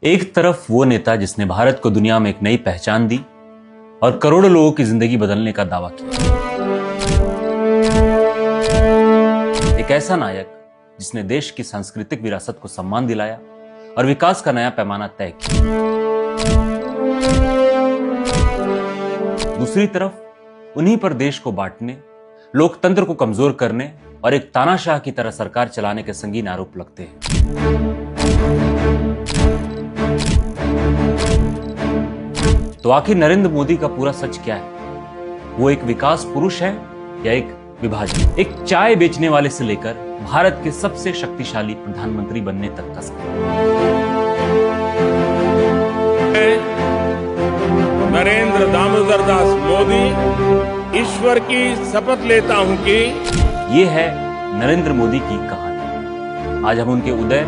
एक तरफ वो नेता जिसने भारत को दुनिया में एक नई पहचान दी और करोड़ों लोगों की जिंदगी बदलने का दावा किया। एक ऐसा नायक जिसने देश की सांस्कृतिक विरासत को सम्मान दिलाया और विकास का नया पैमाना तय किया। दूसरी तरफ उन्हीं पर देश को बांटने, लोकतंत्र को कमजोर करने और एक तानाशाह की तरह सरकार चलाने के संगीन आरोप लगते हैं। तो आखिर नरेंद्र मोदी का पूरा सच क्या है? वो एक विकास पुरुष है या एक विभाजन? एक चाय बेचने वाले से लेकर भारत के सबसे शक्तिशाली प्रधानमंत्री बनने तक का सफर। नरेंद्र दामोदर दास मोदी ईश्वर की शपथ लेता हूं कि ये है नरेंद्र मोदी की कहानी। आज हम उनके उदय,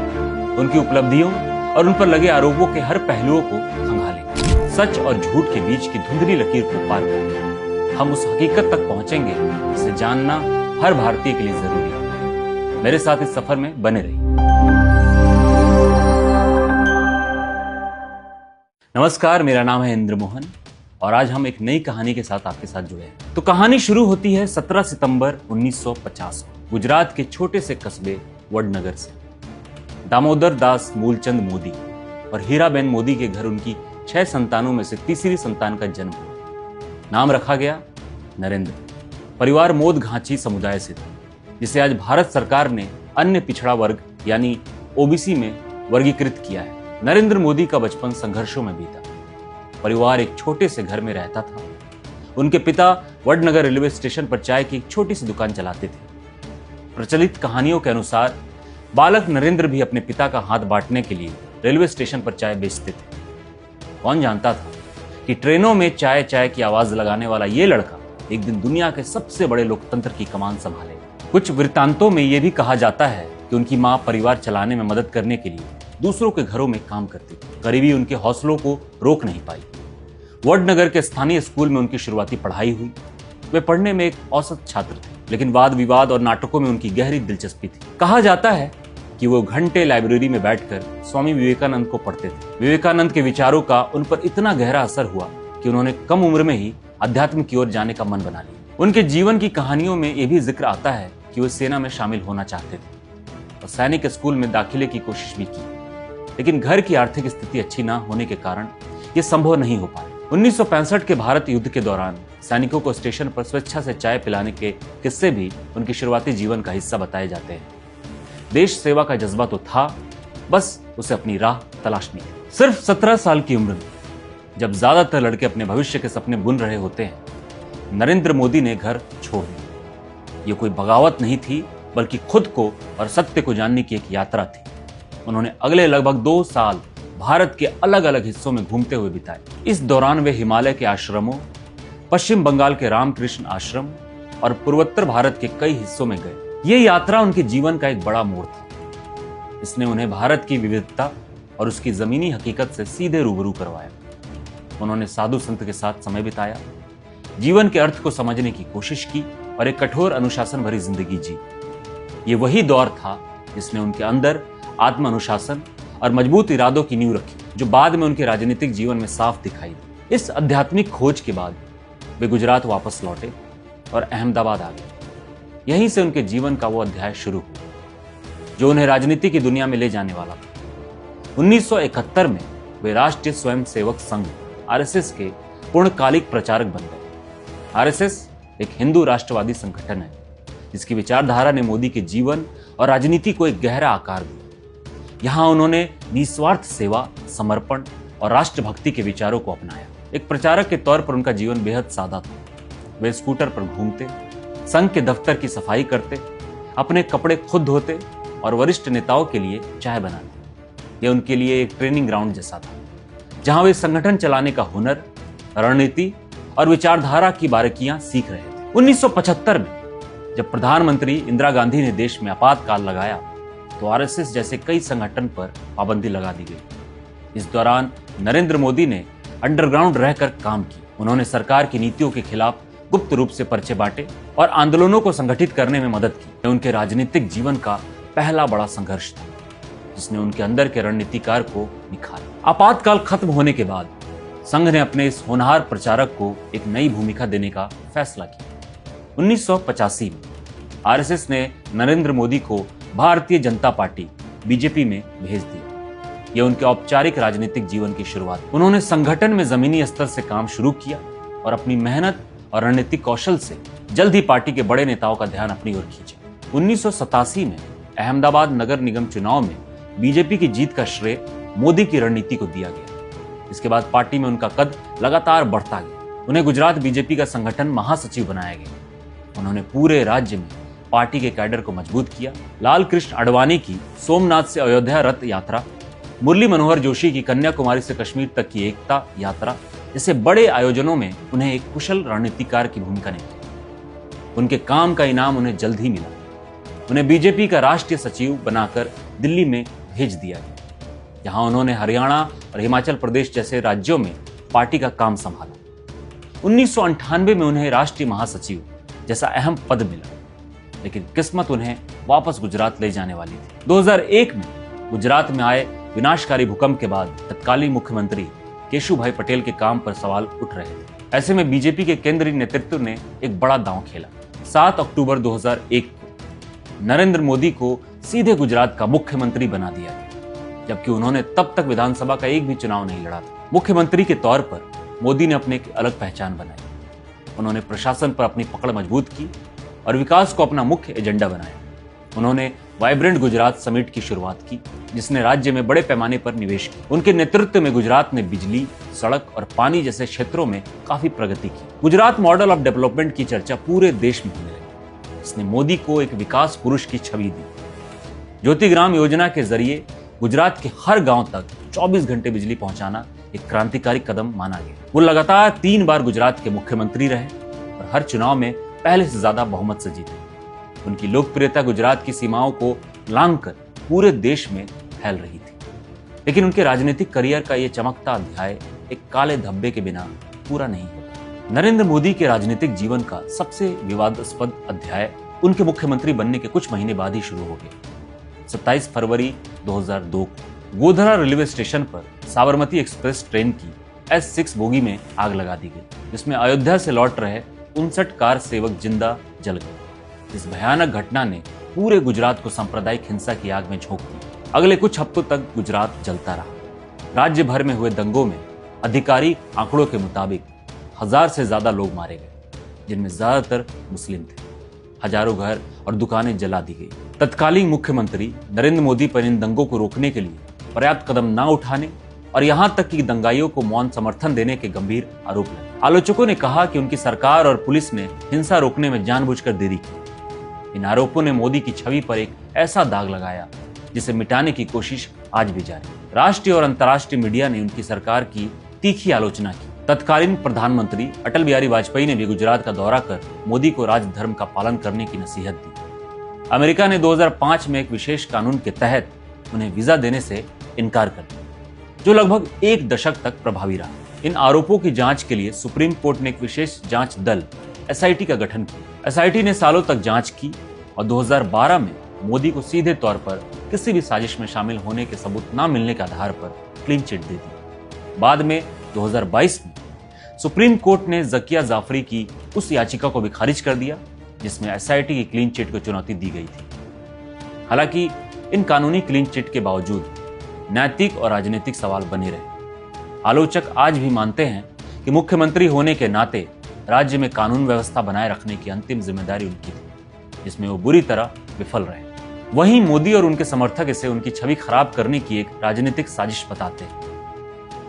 उनकी उपलब्धियों और उन पर लगे आरोपों के हर पहलुओं को खंगालेंगे। सच और झूठ के बीच की धुंधली लकीर को पार करके हम उस हकीकत तक पहुंचेंगे जिसे जानना हर भारतीय के लिए जरूरी है। मेरे साथ इस सफर में बने रहिए। नमस्कार, मेरा नाम है इंद्र मोहन और आज हम एक नई कहानी के साथ आपके साथ जुड़े हैं। तो कहानी शुरू होती है 17 सितंबर 1950 को गुजरात के छोटे से कस्बे वडनगर से। दामोदर दास मूलचंद मोदी और हीराबेन मोदी के घर उनकी 6 संतानों में से तीसरी संतान का जन्म हुआ। नाम रखा गया नरेंद्र। परिवार मोद घांची समुदाय से था, जिसे आज भारत सरकार ने अन्य पिछड़ा वर्ग यानी ओबीसी में वर्गीकृत किया है। नरेंद्र मोदी का बचपन संघर्षों में बीता। परिवार एक छोटे से घर में रहता था। उनके पिता वडनगर रेलवे स्टेशन पर चाय की एक छोटी सी दुकान चलाते थे। प्रचलित कहानियों के अनुसार बालक नरेंद्र भी अपने पिता का हाथ बांटने के लिए रेलवे स्टेशन पर चाय बेचते थे। कौन जानता था कि ट्रेनों में चाय चाय की आवाज लगाने वाला ये लड़का एक दिन दुनिया के सबसे बड़े लोकतंत्र की कमान संभालेगा। कुछ वृत्तांतों में यह भी कहा जाता है कि उनकी मां परिवार चलाने में मदद करने के लिए दूसरों के घरों में काम करती थी। गरीबी उनके हौसलों को रोक नहीं पाई। वडनगर के स्थानीय स्कूल में उनकी शुरुआती पढ़ाई हुई। वे पढ़ने में एक औसत छात्र थे, लेकिन वाद विवाद और नाटकों में उनकी गहरी दिलचस्पी थी। कहा जाता है कि वो घंटे लाइब्रेरी में बैठकर स्वामी विवेकानंद को पढ़ते थे। विवेकानंद के विचारों का उन पर इतना गहरा असर हुआ कि उन्होंने कम उम्र में ही अध्यात्म की ओर जाने का मन बना लिया। उनके जीवन की कहानियों में यह भी जिक्र आता है कि वो सेना में शामिल होना चाहते थे और सैनिक स्कूल में दाखिले की कोशिश भी की, लेकिन घर की आर्थिक स्थिति अच्छी न होने के कारण ये संभव नहीं हो पाया। 1965 के भारत युद्ध के दौरान सैनिकों को स्टेशन पर स्वेच्छा से चाय पिलाने के किस्से भी उनके शुरुआती जीवन का हिस्सा बताए जाते हैं। देश सेवा का जज्बा तो था, बस उसे अपनी राह तलाशनी है। सिर्फ 17 साल की उम्र में, जब ज्यादातर लड़के अपने भविष्य के सपने बुन रहे होते हैं, नरेंद्र मोदी ने घर छोड़ दिया। ये कोई बगावत नहीं थी, बल्कि खुद को और सत्य को जानने की एक यात्रा थी। उन्होंने अगले लगभग 2 साल भारत के अलग अलग हिस्सों में घूमते हुए बिताए। इस दौरान वे हिमालय के आश्रमों, पश्चिम बंगाल के रामकृष्ण आश्रम और पूर्वोत्तर भारत के कई हिस्सों में गए। ये यात्रा उनके जीवन का एक बड़ा मोड़ था। इसने उन्हें भारत की विविधता और उसकी जमीनी हकीकत से सीधे रूबरू करवाया। उन्होंने साधु संत के साथ समय बिताया, जीवन के अर्थ को समझने की कोशिश की और एक कठोर अनुशासन भरी जिंदगी जी। ये वही दौर था जिसने उनके अंदर आत्म अनुशासन और मजबूत इरादों की नींव रखी, जो बाद में उनके राजनीतिक जीवन में साफ दिखाई दी। इस आध्यात्मिक खोज के बाद वे गुजरात वापस लौटे और अहमदाबाद आ गए। यहीं से उनके जीवन का वो अध्याय शुरू हुआ जो उन्हें राजनीति की दुनिया में ले जाने वाला था। 1971 में वे राष्ट्रीय स्वयंसेवक संघ आरएसएस के पूर्णकालिक प्रचारक बन गए। आरएसएस एक हिंदू राष्ट्रवादी संगठन है जिसकी विचारधारा ने मोदी के जीवन और राजनीति को एक गहरा आकार दिया। यहां उन्होंने निस्वार्थ सेवा, समर्पण और राष्ट्रभक्ति के विचारों को अपनाया। एक प्रचारक के तौर पर उनका जीवन बेहद सादा था। वे स्कूटर पर घूमते, संघ के दफ्तर की सफाई करते, अपने कपड़े खुद धोते और वरिष्ठ नेताओं के लिए चाय बनाते। यह उनके लिए एक ट्रेनिंग ग्राउंड जैसा था, जहां वे संगठन चलाने का हुनर, रणनीति और विचारधारा की बारीकियां सीख रहे थे। 1975 में जब प्रधानमंत्री इंदिरा गांधी ने देश में आपातकाल लगाया तो आरएसएस जैसे कई संगठन पर पाबंदी लगा दी गई। इस दौरान नरेंद्र मोदी ने अंडरग्राउंड रहकर काम किया। उन्होंने सरकार की नीतियों के खिलाफ गुप्त रूप से पर्चे बांटे और आंदोलनों को संगठित करने में मदद की। उनके राजनीतिक जीवन का पहला बड़ा संघर्ष था, जिसने उनके अंदर के रणनीतिकार को निखारा। आपातकाल खत्म होने के बाद संघ ने अपने इस होनहार प्रचारक को एक नई भूमिका देने का फैसला किया। 1985 में आरएसएस ने नरेंद्र मोदी को भारतीय जनता पार्टी बीजेपी में भेज दिया। यह उनके औपचारिक राजनीतिक जीवन की शुरुआत। उन्होंने संगठन में जमीनी स्तर से काम शुरू किया और अपनी मेहनत और रणनीतिक कौशल से जल्द ही पार्टी के बड़े नेताओं का ध्यान अपनी ओर खींचा। 1987 में अहमदाबाद नगर निगम चुनाव में बीजेपी की जीत का श्रेय मोदी की रणनीति को दिया गया। इसके बाद पार्टी में उनका कद लगातार बढ़ता गया। उन्हें गुजरात बीजेपी का संगठन महासचिव बनाया गया। उन्होंने पूरे राज्य में पार्टी के कैडर को मजबूत किया। लाल कृष्ण आडवाणी की सोमनाथ से अयोध्या रथ यात्रा, मुरली मनोहर जोशी की कन्याकुमारी से कश्मीर तक की एकता यात्रा जैसे बड़े आयोजनों में उन्हें एक कुशल रणनीतिकार की भूमिका निभाई। उनके काम का इनाम उन्हें जल्द ही मिला। उन्हें बीजेपी का राष्ट्रीय सचिव बनाकर दिल्ली में भेज दिया गया। यहाँ उन्होंने हरियाणा और हिमाचल प्रदेश जैसे राज्यों में पार्टी का काम संभाला। 1998 में उन्हें राष्ट्रीय महासचिव जैसा अहम पद मिला, लेकिन किस्मत उन्हें वापस गुजरात ले जाने वाली थी। 2001 में गुजरात में आए विनाशकारी भूकंप के बाद तत्कालीन मुख्यमंत्री केशुभाई पटेल के काम पर सवाल उठ रहे थे। ऐसे में बीजेपी के केंद्रीय नेतृत्व ने एक बड़ा दांव खेला। 7 अक्टूबर 2001 को नरेंद्र मोदी को सीधे गुजरात का मुख्यमंत्री बना दिया गया, जबकि उन्होंने तब तक विधानसभा का एक भी चुनाव नहीं लड़ा था। मुख्यमंत्री के तौर पर मोदी ने अपनी एक अलग पहचान बनाई। उन्होंने प्रशासन पर अपनी पकड़ मजबूत की और विकास को अपना मुख्य एजेंडा बनाया। उन्होंने वाइब्रेंट गुजरात समिट की शुरुआत की, जिसने राज्य में बड़े पैमाने पर निवेश किया। उनके नेतृत्व में गुजरात ने बिजली, सड़क और पानी जैसे क्षेत्रों में काफी प्रगति की। गुजरात मॉडल ऑफ डेवलपमेंट की चर्चा पूरे देश में होने लगी। इसने मोदी को एक विकास पुरुष की छवि दी। ज्योतिग्राम योजना के जरिए गुजरात के हर गांव तक 24 घंटे बिजली पहुंचाना एक क्रांतिकारी कदम माना गया। वो लगातार 3 बार गुजरात के मुख्यमंत्री रहे और हर चुनाव में पहले से ज्यादा बहुमत से जीते। उनकी लोकप्रियता गुजरात की सीमाओं को लांघकर पूरे देश में फैल रही थी। लेकिन उनके राजनीतिक करियर का यह चमकता अध्याय एक काले धब्बे के बिना पूरा नहीं होता। नरेंद्र मोदी के राजनीतिक जीवन का सबसे विवादास्पद अध्याय उनके मुख्यमंत्री बनने के कुछ महीने बाद ही शुरू हो गया। 27 फरवरी 2002 को गोधरा रेलवे स्टेशन पर साबरमती एक्सप्रेस ट्रेन की S6 बोगी में आग लगा दी गई, जिसमें अयोध्या से लौट रहे 59 कार सेवक जिंदा जल गए। इस भयानक घटना ने पूरे गुजरात को सांप्रदायिक हिंसा की आग में झोंक दिया। अगले कुछ हफ्तों तक गुजरात जलता रहा। राज्य भर में हुए दंगों में आधिकारिक आंकड़ों के मुताबिक 1000 से ज्यादा लोग मारे गए, जिनमें ज्यादातर मुस्लिम थे। हजारों घर और दुकानें जला दी गई। तत्कालीन मुख्यमंत्री नरेंद्र मोदी पर इन दंगों को रोकने के लिए पर्याप्त कदम न उठाने और यहां तक कि दंगाइयों को मौन समर्थन देने के गंभीर आरोप लगे। आलोचकों ने कहा कि उनकी सरकार और पुलिस ने हिंसा रोकने में जानबूझकर देरी की। इन आरोपों ने मोदी की छवि पर एक ऐसा दाग लगाया जिसे मिटाने की कोशिश आज भी जारी है। राष्ट्रीय और अंतर्राष्ट्रीय मीडिया ने उनकी सरकार की तीखी आलोचना की। तत्कालीन प्रधानमंत्री अटल बिहारी वाजपेयी ने भी गुजरात का दौरा कर मोदी को राजधर्म का पालन करने की नसीहत दी। अमेरिका ने 2005 में एक विशेष कानून के तहत उन्हें वीजा देने से इनकार कर दिया, जो लगभग 1 दशक तक प्रभावी रहा। इन आरोपों की जांच के लिए सुप्रीम कोर्ट ने एक विशेष जांच दल SIT का गठन किया। SIT ने सालों तक जांच की और 2012 में मोदी को सीधे तौर पर किसी भी साजिश में शामिल होने के सबूत न मिलने के आधार पर क्लीन चिट दे दी। बाद में 2022 में सुप्रीम कोर्ट ने जकिया जाफरी की उस याचिका को भी खारिज कर दिया जिसमें SIT की क्लीन चिट को चुनौती दी गई थी। हालांकि इन कानूनी क्लीन चिट के बावजूद नैतिक और राजनीतिक सवाल बने रहे। आलोचक आज भी मानते हैं कि मुख्यमंत्री होने के नाते राज्य में कानून व्यवस्था बनाए रखने की अंतिम जिम्मेदारी उनकी थी, जिसमें वो बुरी तरह विफल रहे। वहीं मोदी और उनके समर्थक इसे उनकी छवि खराब करने की एक राजनीतिक साजिश बताते हैं।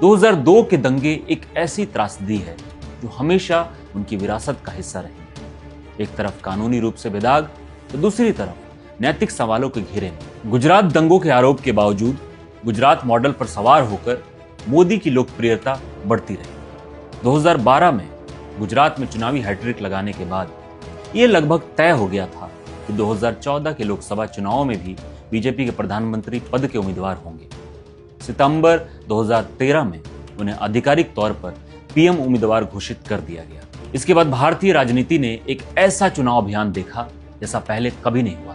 2002 के दंगे एक ऐसी त्रासदी है जो हमेशा उनकी विरासत का हिस्सा रही। एक तरफ कानूनी रूप से बेदाग तो दूसरी तरफ नैतिक सवालों के घेरे में। गुजरात दंगों के आरोप के बावजूद गुजरात मॉडल पर सवार होकर मोदी की लोकप्रियता बढ़ती रही। 2012 में गुजरात में चुनावी हैट्रिक लगाने के बाद यह लगभग तय हो गया था कि 2014 के लोकसभा चुनावों में भी बीजेपी के प्रधानमंत्री पद के उम्मीदवार होंगे। सितंबर 2013 में उन्हें आधिकारिक तौर पर PM उम्मीदवार घोषित कर दिया गया। इसके बाद भारतीय राजनीति ने एक ऐसा चुनाव अभियान देखा जैसा पहले कभी नहीं हुआ।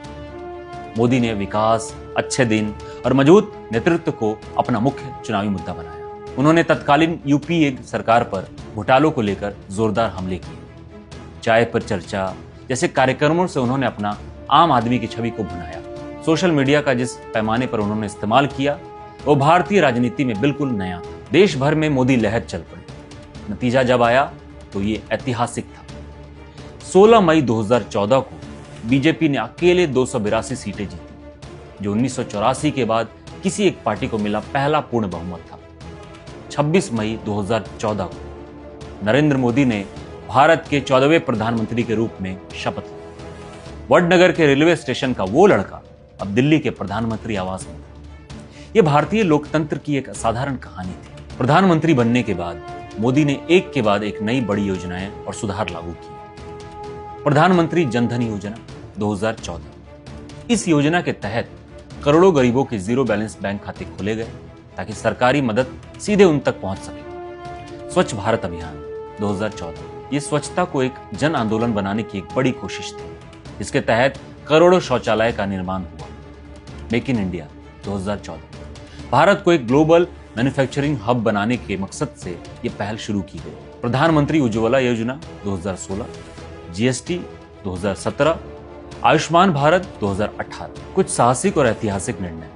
मोदी ने विकास, अच्छे दिन और मजबूत नेतृत्व को अपना मुख्य चुनावी मुद्दा बनाया। उन्होंने तत्कालीन यूपीए सरकार पर घोटालों को लेकर जोरदार हमले किए। चाय पर चर्चा जैसे कार्यक्रमों से उन्होंने अपना आम आदमी की छवि को भुनाया। सोशल मीडिया का जिस पैमाने पर उन्होंने इस्तेमाल किया वो भारतीय राजनीति में बिल्कुल नया था। देश भर में मोदी लहर चल पड़ी। नतीजा जब आया तो ये ऐतिहासिक था। 16 मई 2014 को बीजेपी ने अकेले 282 सीटें जीती, जो 1984 के बाद किसी एक पार्टी को मिला पहला पूर्ण बहुमत था। 26 मई 2014 को नरेंद्र मोदी ने भारत के 14वें प्रधानमंत्री के रूप में शपथ ली। वडनगर के रेलवे स्टेशन का वो लड़का अब दिल्ली के प्रधानमंत्री आवास में था। यह भारतीय लोकतंत्र की एक असाधारण कहानी थी। प्रधानमंत्री बनने के बाद मोदी ने एक के बाद एक नई बड़ी योजनाएं और सुधार लागू किए। प्रधानमंत्री जनधन योजना 2014। इस योजना के तहत करोड़ों गरीबों के जीरो बैलेंस बैंक खाते खोले गए ताकि सरकारी मदद सीधे उन तक पहुंच सके। स्वच्छ भारत अभियान 2014। ये स्वच्छता को एक जन आंदोलन बनाने की एक बड़ी कोशिश थी, जिसके तहत करोड़ों शौचालय का निर्माण हुआ। Make in India 2014। भारत को एक ग्लोबल मैन्युफैक्चरिंग हब बनाने के मकसद से यह पहल शुरू की गई। प्रधानमंत्री उज्ज्वला योजना 2016, जीएसटी 2017, आयुष्मान भारत 2018। कुछ साहसिक और ऐतिहासिक निर्णय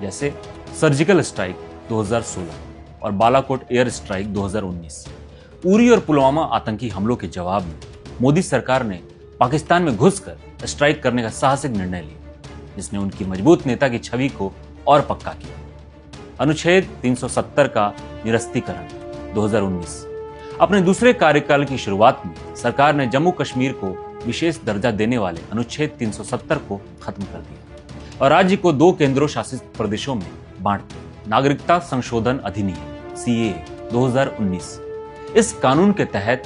जैसे सर्जिकल स्ट्राइक 2016 और बालाकोट एयर स्ट्राइक 2019। उरी और पुलवामा आतंकी हमलों के जवाब में मोदी सरकार ने पाकिस्तान में घुसकर स्ट्राइक करने का साहसिक निर्णय लिया, जिसने उनकी मजबूत नेता की छवि को और पक्का किया। अनुच्छेद 370 का निरस्तीकरण 2019। अपने दूसरे कार्यकाल की शुरुआत में सरकार ने जम्मू कश्मीर को विशेष दर्जा देने वाले अनुच्छेद 370 को खत्म कर दिया और राज्य को 2 केंद्र शासित प्रदेशों में बांट दिया। नागरिकता संशोधन अधिनियम सीएए 2019। इस कानून के तहत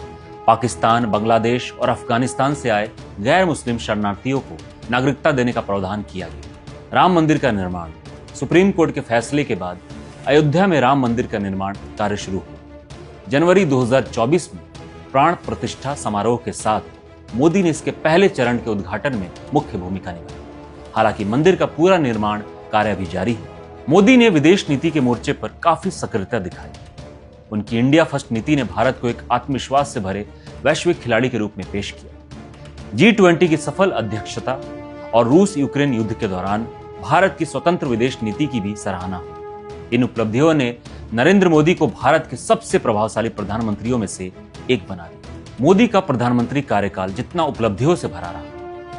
पाकिस्तान, बांग्लादेश और अफगानिस्तान से आए गैर मुस्लिम शरणार्थियों को नागरिकता देने का प्रावधान किया गया। राम मंदिर का निर्माण। सुप्रीम कोर्ट के फैसले के बाद अयोध्या में राम मंदिर का निर्माण कार्य शुरू हुआ। जनवरी 2024 में प्राण प्रतिष्ठा समारोह के साथ मोदी ने इसके पहले चरण के उद्घाटन में मुख्य भूमिका निभाई। हालांकि मंदिर का पूरा निर्माण कार्य अभी जारी है। मोदी ने विदेश नीति के मोर्चे पर काफी सक्रियता दिखाई। उनकी इंडिया फर्स्ट नीति ने भारत को एक आत्मविश्वास से भरे वैश्विक खिलाड़ी के रूप में पेश किया। G20 की सफल अध्यक्षता और रूस यूक्रेन युद्ध के दौरान भारत की स्वतंत्र विदेश नीति की भी सराहना हुई। इन उपलब्धियों ने नरेंद्र मोदी को भारत के सबसे प्रभावशाली प्रधानमंत्रियों में से एक बना दिया। मोदी का प्रधानमंत्री कार्यकाल जितना उपलब्धियों से भरा रहा,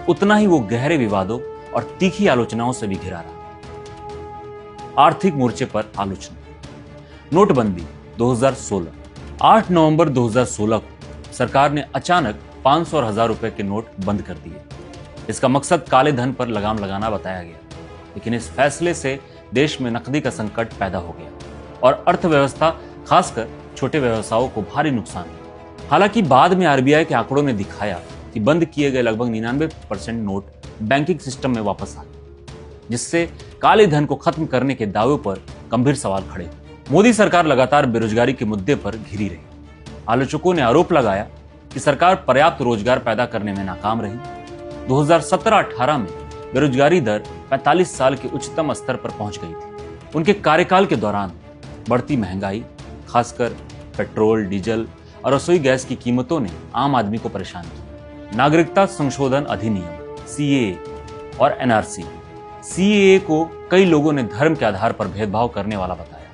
उतना ही वो गहरे विवादों और तीखी आलोचनाओं से भी घिरा रहा। आर्थिक मोर्चे पर आलोचना। नोटबंदी 2016। 8 नवंबर 2016 को सरकार ने अचानक 500 और 1000 रुपए के नोट बंद कर दिए। इसका मकसद काले धन पर लगाम लगाना बताया गया, लेकिन इस फैसले से देश में नकदी का संकट पैदा हो गया और अर्थव्यवस्था, खासकर छोटे व्यवसायों को भारी नुकसान हुआ। हालांकि बाद में आरबीआई के आंकड़ों ने दिखाया कि बंद किए गए लगभग 99% नोट बैंकिंग सिस्टम में वापस आ गए, जिससे काले धन को खत्म करने के दावे पर गंभीर सवाल खड़े हुए। मोदी सरकार लगातार बेरोजगारी के मुद्दे पर घिरी रही। आलोचकों ने आरोप लगाया कि सरकार पर्याप्त रोजगार पैदा करने में नाकाम रही। 2017-18 में बेरोजगारी दर 45 साल के उच्चतम स्तर पर पहुंच गई थी। उनके कार्यकाल के दौरान बढ़ती महंगाई, खासकर पेट्रोल, डीजल और रसोई गैस की कीमतों ने आम आदमी को परेशान किया। नागरिकता संशोधन अधिनियम सीएए और एनआरसी। सीएए को कई लोगों ने धर्म के आधार पर भेदभाव करने वाला बताया,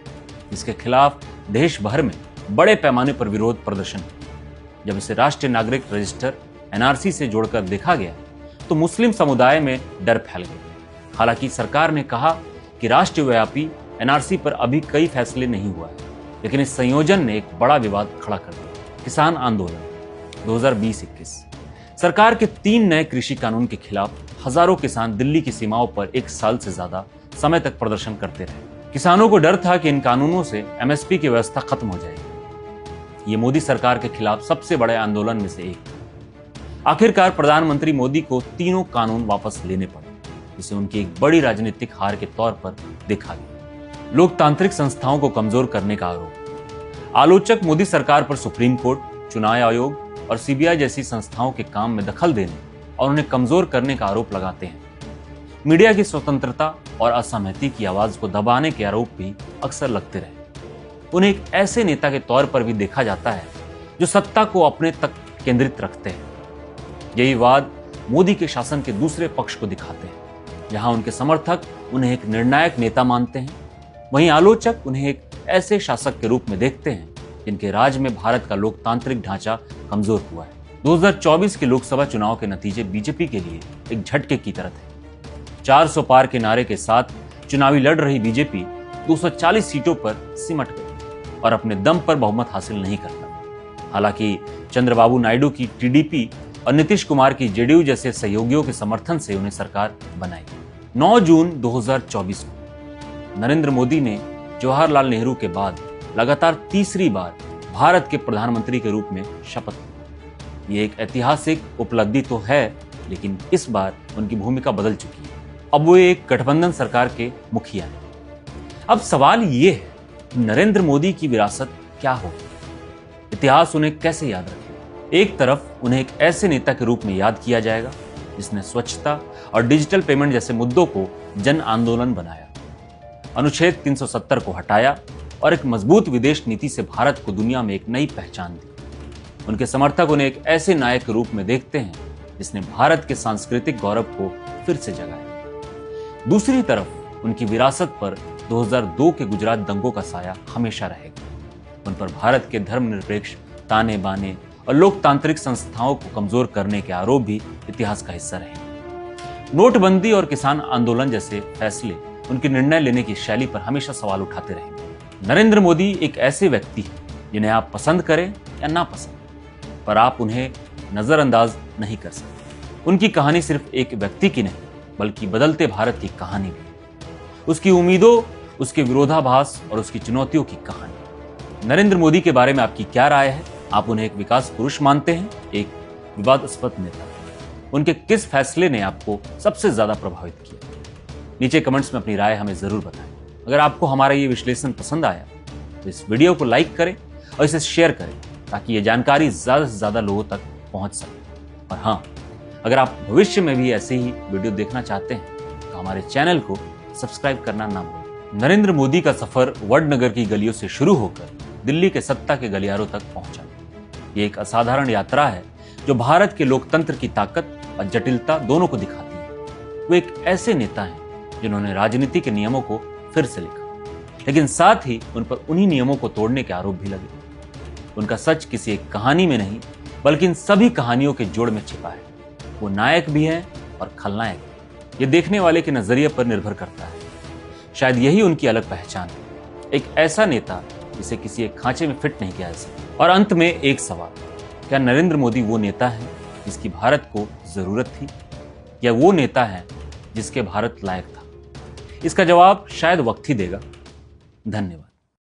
जिसके खिलाफ देश भर में बड़े पैमाने पर विरोध प्रदर्शन हुए। जब इसे राष्ट्रीय नागरिक रजिस्टर एनआरसी से जोड़कर देखा गया तो मुस्लिम समुदाय में डर फैल गया। हालांकि सरकार ने कहा कि राष्ट्रव्यापी एनआरसी पर अभी कई फैसले नहीं हुआ है, लेकिन इस संयोजन ने एक बड़ा विवाद खड़ा कर दिया। किसान आंदोलन 2020-21। सरकार के 3 नए कृषि कानून के खिलाफ हजारों किसान दिल्ली की सीमाओं पर 1 साल से ज्यादा समय तक प्रदर्शन करते रहे। किसानों को डर था कि इन कानूनों से एमएसपी की व्यवस्था खत्म हो जाएगी। ये मोदी सरकार के खिलाफ सबसे बड़े आंदोलन में से एक। आखिरकार प्रधानमंत्री मोदी को तीनों कानून वापस लेने पड़े, जिसे उनकी एक बड़ी राजनीतिक हार के तौर पर देखा गया। लोकतांत्रिक संस्थाओं को कमजोर करने का आरोप। आलोचक मोदी सरकार पर सुप्रीम कोर्ट, चुनाव आयोग और सीबीआई जैसी संस्थाओं के काम में दखल देने और उन्हें कमजोर करने का आरोप लगाते हैं। मीडिया की स्वतंत्रता और असहमति की आवाज को दबाने के आरोप भी अक्सर लगते रहे। उन्हें एक ऐसे नेता के तौर पर भी देखा जाता है जो सत्ता को अपने तक केंद्रित रखते हैं। यही वाद मोदी के शासन के दूसरे पक्ष को दिखाते हैं, जहां उनके समर्थक उन्हें एक निर्णायक नेता मानते हैं, वहीं आलोचक उन्हें एक ऐसे शासक के रूप में देखते हैं जिनके राज में भारत का लोकतांत्रिक ढांचा कमजोर हुआ है। 2024 के लोकसभा चुनाव के नतीजे बीजेपी के लिए एक झटके की तरह थे। 400 पार के नारे के साथ चुनावी लड़ रही बीजेपी 240 सीटों पर सिमट गई और अपने दम पर बहुमत हासिल नहीं कर पाई। हालांकि चंद्रबाबू नायडू की टीडीपी और नीतीश कुमार की जेडीयू जैसे सहयोगियों के समर्थन से उन्हें सरकार बनाई। 9 जून 2024 को नरेंद्र मोदी ने जवाहरलाल नेहरू के बाद लगातार तीसरी बार भारत के प्रधानमंत्री के रूप में शपथ ली। ये एक ऐतिहासिक उपलब्धि तो है, लेकिन इस बार उनकी भूमिका बदल चुकी है। अब वो एक गठबंधन सरकार के मुखिया हैं। अब सवाल ये है कि नरेंद्र मोदी की विरासत क्या होगी? इतिहास उन्हें कैसे याद रखेगा? एक तरफ उन्हें एक ऐसे नेता के रूप में याद किया जाएगा जिसने स्वच्छता और डिजिटल पेमेंट जैसे मुद्दों को जन आंदोलन बनाया, अनुच्छेद 370 को हटाया और एक मजबूत विदेश नीति से भारत को दुनिया में एक नई पहचान दी। उनके समर्थक उन्हें एक ऐसे नायक के रूप में देखते हैं जिसने भारत के सांस्कृतिक गौरव को फिर से जगाया। दूसरी तरफ उनकी विरासत पर 2002 के गुजरात दंगों का साया हमेशा रहेगा। उन पर भारत के धर्मनिरपेक्ष ताने बाने और लोकतांत्रिक संस्थाओं को कमजोर करने के आरोप भी इतिहास का हिस्सा रहे। नोटबंदी और किसान आंदोलन जैसे फैसले उनके निर्णय लेने की शैली पर हमेशा सवाल उठाते रहे। नरेंद्र मोदी एक ऐसे व्यक्ति हैं जिन्हें आप पसंद करें या ना पसंद, पर आप उन्हें नजरअंदाज नहीं कर सकते। उनकी कहानी सिर्फ एक व्यक्ति की नहीं, बल्कि बदलते भारत की कहानी भी है। उसकी उम्मीदों, उसके विरोधाभास और उसकी चुनौतियों की कहानी। नरेंद्र मोदी के बारे में आपकी क्या राय है? आप उन्हें एक विकास पुरुष मानते हैं, एक विवादास्पद नेता? उनके किस फैसले ने आपको सबसे ज्यादा प्रभावित किया? नीचे कमेंट्स में अपनी राय हमें जरूर बताएं। अगर आपको हमारा ये विश्लेषण पसंद आया तो इस वीडियो को लाइक करें और इसे शेयर करें ताकि ये जानकारी ज्यादा से ज्यादा लोगों तक पहुंच सके। और हाँ, अगर आप भविष्य में भी ऐसे ही वीडियो देखना चाहते हैं तो हमारे चैनल को सब्सक्राइब करना ना भूलें। नरेंद्र मोदी का सफर वडनगर की गलियों से शुरू होकर दिल्ली के सत्ता के गलियारों तक पहुंचा। ये एक असाधारण यात्रा है जो भारत के लोकतंत्र की ताकत और जटिलता दोनों को दिखाती है। वो एक ऐसे नेता हैं जिन्होंने राजनीति के नियमों को फिर से लिखा, लेकिन साथ ही उन पर उन्हीं नियमों को तोड़ने के आरोप भी लगे। उनका सच किसी एक कहानी में नहीं, बल्कि इन सभी कहानियों के जोड़ में छिपा है। वो नायक भी है और खलनायक भी। ये देखने वाले के नजरिए पर निर्भर करता है। शायद यही उनकी अलग पहचान है, एक ऐसा नेता जिसे किसी एक खांचे में फिट नहीं किया जा सकता। और अंत में एक सवाल, क्या नरेंद्र मोदी वो नेता है जिसकी भारत को जरूरत थी, या वो नेता है जिसके भारत लायक था? इसका जवाब शायद वक्त ही देगा। धन्यवाद।